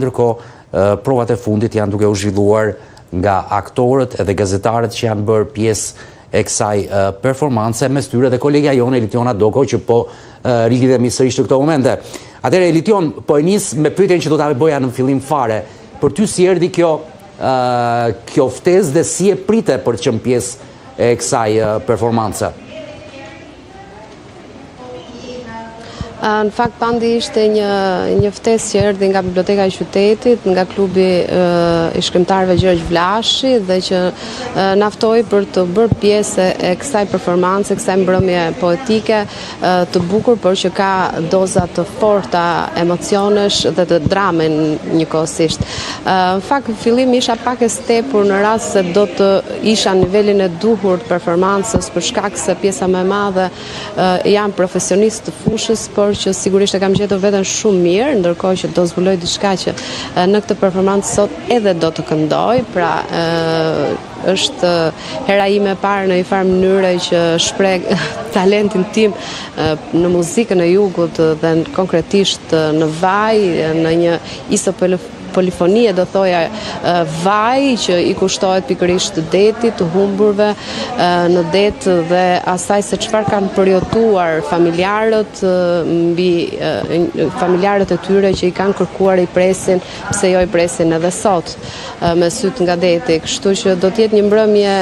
Ndërkohë, provat e fundit janë duke u zhvilluar nga aktorët edhe gazetarët që janë bërë pjesë e kësaj performance, mes tyre dhe kolegja jonë Elitiona Doko, që po rilidhemi sërish të këto momente. Atëherë Elition, po e nis me pyetjen që do ta bëja në fillim fare. Për ty si erdhi kjo ftesë dhe si e prite për të qenë pjesë e kësaj performance? Në fakt, pandi ishte një ftesë që erdhi nga Biblioteka e Qytetit, nga klubi i shkrimtarëve Gjergj Vlashi, dhe që naftoi për të bërë pjesë e kësaj performance, kësaj mbrëmje poetike të bukur, por që ka doza të forta emocionesh dhe të drame njëkohësisht. Në fakt, në fillim isha pak e stepur në rast se do të isha në nivelin e duhur të performancës, për shkak se pjesa më e madhe janë profesionistë të fushës, por që sigurisht e kam gjetur veten shumë mirë, ndërkohë që do zbuloj diçka që në këtë performancë sot edhe do të këndoj, pra është hera ime e parë në një farë mënyre që shpreh talentin tim në muzikën e jugut dhe konkretisht në vaj, në një polifonie, do thoja vaj që i kushtohet pikërisht të detit, të humburve në det dhe asaj se çfarë kanë përjetuar familjarët familjarët e tyre që i kanë kërkuar i presin, pse jo i presin edhe sot me syt nga deti. Kështu që do të jetë një mbrëmje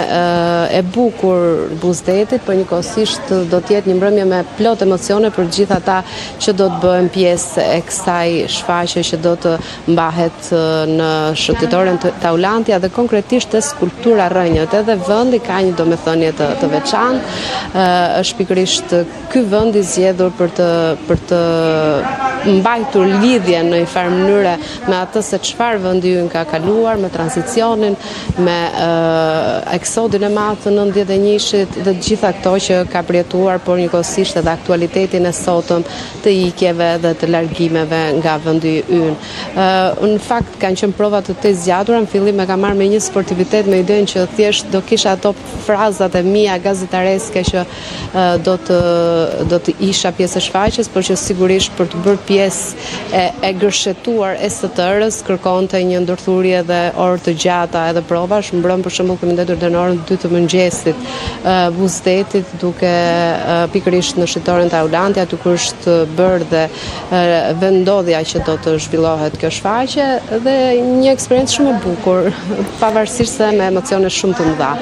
e bukur buzdetit, por njëkohësisht do të jetë një mbrëmje me plot emocione për gjithë ata që do të bëhen pjesë e kësaj shfaqje që do të mbahet në shëtitoren të Aulantia dhe konkretisht të skulptura rrënjët. Edhe vendi ka një domethënie të veçantë, është pikërisht ky vend i zgjedhur për të mbajtur lidhjen në një farë mënyre me atë se çfarë vendi ynë ka kaluar, me tranzicionin, me eksodin e madh të 91-shit dhe gjitha këto që ka përjetuar, por njëkohësisht edhe aktualitetin e sotëm të ikjeve dhe të largimeve nga vendi ynë. Në fakt kanë qenë prova të zgjatura, në fillim e kam marrë me një sportivitet, me idenë që thjesht do kisha ato frazat e mia gazetareske që do të isha pjesë e shfaqjes, por që sigurisht për të bërë pjesë e gërshetuar e STR-s kërkonte një ndërthurje dhe orë të gjata edhe provash. Mbrëm për shembull kemi ndetur deri në orën 2 të mëngjesit buzdetit, duke pikërisht në shitoren të Aulantia, aty ku është bërë dhe vendodhja që do të zhvillohet kjo shfaqje, dhe një eksperiencë shumë e bukur, pavarësisht se me emocione shumë të mëdha.